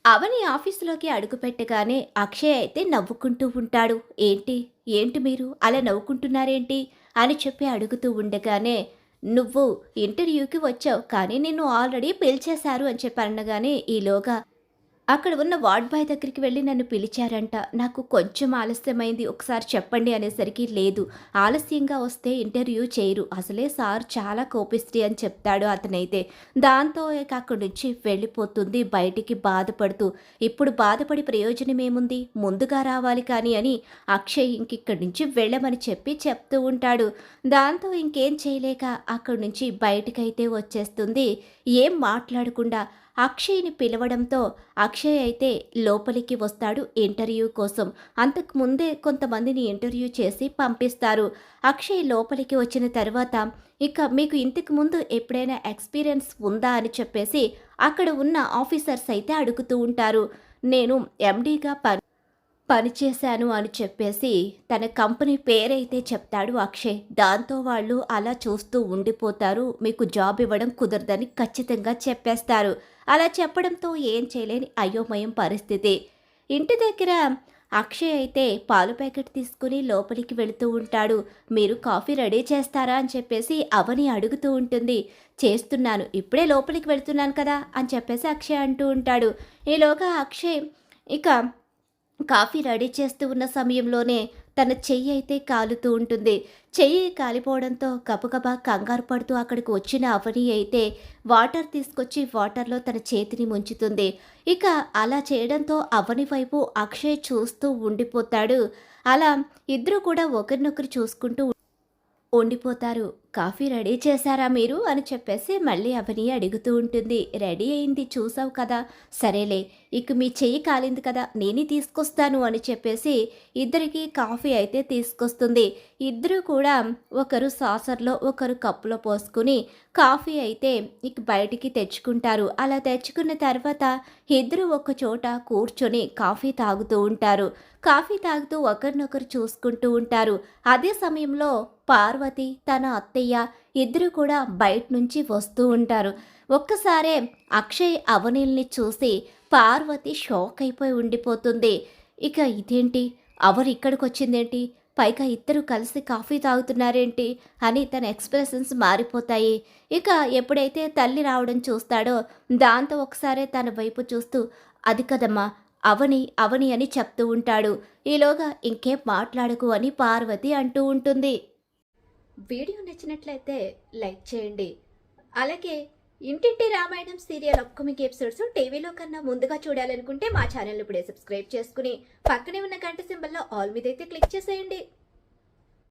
అవని ఆఫీసులోకి అడుగుపెట్టగానే అక్షయ్ అయితే నవ్వుకుంటూ ఉంటాడు. ఏంటి ఏంటి మీరు అలా నవ్వుకుంటున్నారేంటి అని చెప్పి అడుగుతూ ఉండగానే, నువ్వు ఇంటర్వ్యూకి వచ్చావు కానీ నిన్ను ఆల్రెడీ పిలిచేశారు అని చెప్పి అనగానే, ఈలోగా అక్కడ ఉన్న వార్డ్ బాయ్ దగ్గరికి వెళ్ళి నన్ను పిలిచారంట. నాకు కొంచెం ఆలస్యమైంది. ఒకసారి చెప్పండి అనేసరికి, లేదు ఆలస్యంగా వస్తే ఇంటర్వ్యూ చేయరు. అసలే సార్ చాలా కోపిష్టి అని చెప్తాడు అతనైతే. దాంతో ఇక అక్కడి నుంచి వెళ్ళిపోతుంది బయటికి బాధపడుతూ. ఇప్పుడు బాధపడి ప్రయోజనమేముంది? ముందుగా రావాలి కానీ అని అక్షయ్ ఇంకిక్కడి నుంచి వెళ్ళమని చెప్పి చెప్తూ ఉంటాడు. దాంతో ఇంకేం చేయలేక అక్కడి నుంచి బయటికైతే వచ్చేస్తుంది. ఏం మాట్లాడకుండా అక్షయ్‌ని పిలవడంతో అక్షయ్ అయితే లోపలికి వస్తాడు ఇంటర్వ్యూ కోసం. అంతకు ముందే కొంతమందిని ఇంటర్వ్యూ చేసి పంపిస్తారు. అక్షయ్ లోపలికి వచ్చిన తర్వాత, ఇక మీకు ఇంతకు ముందు ఎప్పుడైనా ఎక్స్‌పీరియన్స్ ఉందా అని చెప్పేసి అక్కడ ఉన్న ఆఫీసర్స్ అయితే అడుగుతూ ఉంటారు. నేను ఎండీగా పనిచేశాను అని చెప్పేసి తన కంపెనీ పేరైతే చెప్తాడు అక్షయ్. దాంతో వాళ్ళు అలా చూస్తూ ఉండిపోతారు. మీకు జాబ్ ఇవ్వడం కుదరదని ఖచ్చితంగా చెప్పేస్తారు. అలా చెప్పడంతో ఏం చేయలేని అయోమయం పరిస్థితి. ఇంటి దగ్గర అక్షయ్ అయితే పాలు ప్యాకెట్ తీసుకుని లోపలికి వెళుతూ ఉంటాడు. మీరు కాఫీ రెడీ చేస్తారా అని చెప్పేసి అవని అడుగుతూ ఉంటుంది. చేస్తున్నాను, ఇప్పుడే లోపలికి వెళ్తున్నాను కదా అని చెప్పేసి అక్షయ్ అంటూ ఉంటాడు. ఈలోగా అక్షయ్ ఇక కాఫీ రెడీ చేస్తూ ఉన్న సమయంలోనే తన చెయ్యి అయితే కాలుతూ ఉంటుంది. చెయ్యి కాలిపోవడంతో గబగబా కంగారు పడుతూ అక్కడికి వచ్చిన అవని అయితే వాటర్ తీసుకొచ్చి వాటర్లో తన చేతిని ముంచుతుంది. ఇక అలా చేయడంతో అవని వైపు అక్షయ్ చూస్తూ ఉండిపోతాడు. అలా ఇద్దరు కూడా ఒకరినొకరు చూసుకుంటూ ఉండిపోతారు. కాఫీ రెడీ చేశారా మీరు అని చెప్పేసి మళ్ళీ అవని అడుగుతూ ఉంటుంది. రెడీ అయింది, చూసావు కదా, సరేలే ఇక మీ చెయ్యి కాలింది కదా నేనే తీసుకొస్తాను అని చెప్పేసి ఇద్దరికి కాఫీ అయితే తీసుకొస్తుంది. ఇద్దరు కూడా ఒకరు సాసర్లో ఒకరు కప్పులో పోసుకుని కాఫీ అయితే ఇక బయటికి తెచ్చుకుంటారు. అలా తెచ్చుకున్న తర్వాత ఇద్దరు ఒక చోట కూర్చొని కాఫీ తాగుతూ ఉంటారు. కాఫీ తాగుతూ ఒకరినొకరు చూసుకుంటూ ఉంటారు. అదే సమయంలో పార్వతి తన అత్తయ్య ఇద్దరు కూడా బయట నుంచి వస్తూ ఉంటారు. ఒక్కసారే అక్షయ్ అవనిల్ని చూసి పార్వతి షాక్ అయిపోయి ఉండిపోతుంది. ఇక ఇదేంటి, అవరు ఇక్కడికి వచ్చిందేంటి, పైగా ఇద్దరు కలిసి కాఫీ తాగుతున్నారేంటి అని తన ఎక్స్ప్రెషన్స్ మారిపోతాయి. ఇక ఎప్పుడైతే తల్లి రావడం చూస్తాడో దాంతో ఒకసారి తన వైపు చూస్తూ, అది కదమ్మా అవని అవని అని చెప్తూ ఉంటాడు. ఈలోగా ఇంకేం మాట్లాడకు అని పార్వతి అంటూ ఉంటుంది. వీడియో నచ్చినట్లయితే లైక్ చేయండి. అలాగే ఇంటింటి రామాయణం సీరియల్ అప్కమింగ్ ఎపిసోడ్స్ టీవీలో కన్నా ముందుగా చూడాలనుకుంటే మా ఛానల్ ఇప్పుడే సబ్స్క్రైబ్ చేసుకుని పక్కనే ఉన్న గంట సింబల్లో ఆల్ మీద అయితే క్లిక్ చేసేయండి.